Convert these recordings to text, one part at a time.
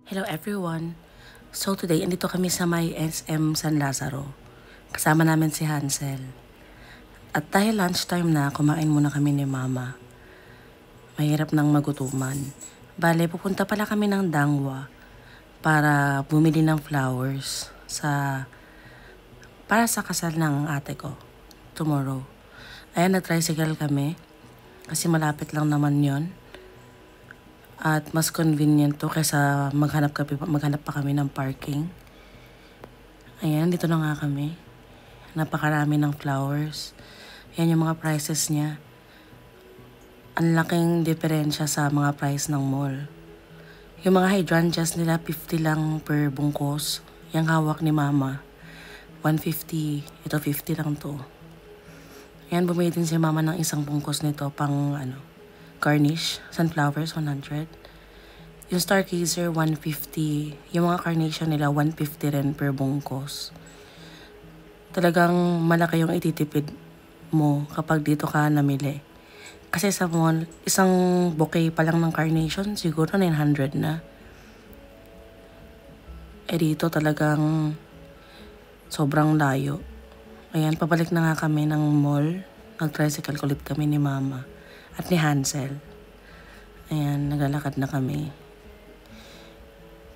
Hello everyone! So today, andito kami sa may SM San Lazaro. Kasama namin si Hansel. At dahil lunchtime na, kumain muna kami ni Mama. Mahirap nang magutuman. Bale, pupunta pala kami ng Dangwa para bumili ng flowers para sa kasal ng ate ko tomorrow. Ayan, na-tricycle kami kasi malapit lang naman yon. At mas convenient to kaysa maghanap pa kami ng parking. Ayan, dito na nga kami. Napakarami ng flowers. Ayan yung mga prices niya. Ang laking diferensya sa mga price ng mall. Yung mga hydrangeas nila, 50 lang per bungkos. Yung hawak ni Mama, 150. Ito, 50 lang to. Ayan, bumili din si Mama ng isang bungkos nito pang garnish, sunflowers, 100. Yung Stargazer, 150. Yung mga carnation nila, 150 rin per bungkos. Talagang malaki yung ititipid mo kapag dito ka namili. Kasi sa mall, isang bouquet pa lang ng carnation, siguro 900 na. Eh dito talagang sobrang layo. Ayan, pabalik na nga kami ng mall. Nag-tricycle ulit kami ni Mama at ni Hansel. Ayan, naglalakad na kami.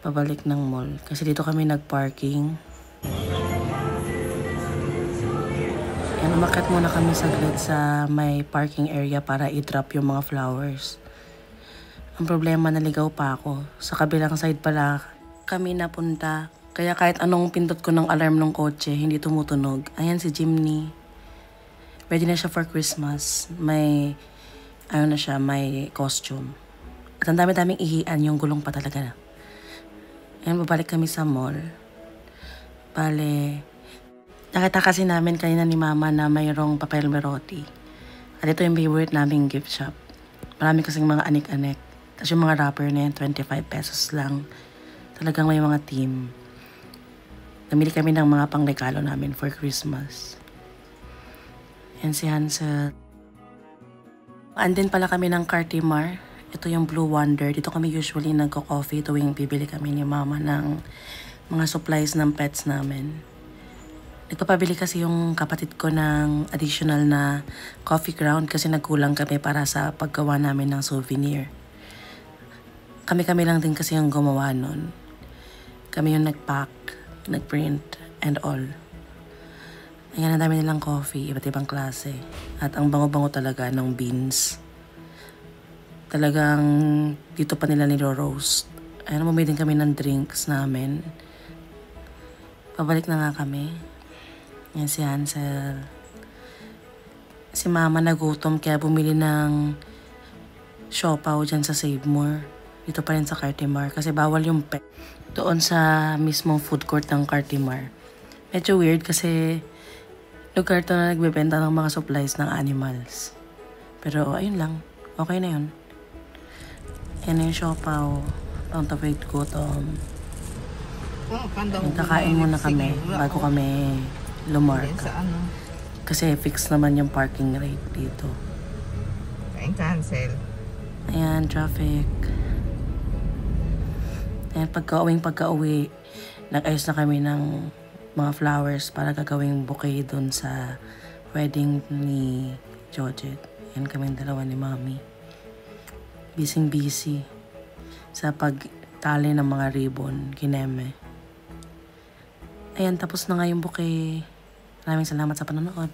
Pabalik ng mall. Kasi dito kami nag-parking. Ayan, umakyat muna kami saglit sa may parking area para i-drop yung mga flowers. Ang problema, naligaw pa ako. Sa kabilang side pala kami napunta. Kaya kahit anong pindot ko ng alarm ng kotse, hindi tumutunog. Ayan si Jimny. Ready na siya for Christmas. May may costume. At ang dami-daming ihian, yung gulong pa talaga na. Ayan, babalik kami sa mall. Bale, nakita kasi namin kanina ni Mama na mayroong papel meroti. At ito yung favorite naming gift shop. Marami kasing mga anik-anik. Tapos yung mga wrapper na yan, 25 pesos lang. Talagang may mga team. Namili kami ng mga pangregalo namin for Christmas. Ayan si Hansel. Andin pala kami ng Cartimar. Ito yung Blue Wonder. Dito kami usually nagko-coffee tuwing bibili kami ni Mama ng mga supplies ng pets namin. Nagpapabili kasi yung kapatid ko ng additional na coffee ground kasi nagkulang kami para sa paggawa namin ng souvenir. Kami-kami lang din kasi yung gumawa nun. Kami yung nag-pack, nag-print, and all. Ayan, ang dami nilang coffee, iba't ibang klase. At ang bango-bango talaga ng beans. Talagang dito pa nila nilo-roast. Ayan, bumili din kami ng drinks namin. Pabalik na nga kami. Ayan si Hansel. Si Mama nagutom kaya bumili ng siopaw dyan sa Save More. Dito pa rin sa Cartimar kasi bawal yung pet. Doon sa mismong food court ng Cartimar. Medyo weird kasi lugar to na nagbebenta ng mga supplies ng animals. Pero ayun lang. Okay na yun. Yan yung siopaw. Pang-tawid ko to. Kakain muna kami bago kami lumarka. Kasi fix naman yung parking rate dito. Kain cancel. Ayan, traffic. Ayan, pagka-uwi, nag-ayos na kami ng mga flowers para gagawing bouquet dun sa wedding ni Georgette. Ayan kaming dalawa ni Mami. Busy sa pagtali ng mga ribbon, kineme. Ayan, tapos na nga yung bouquet. Maraming salamat sa panonood.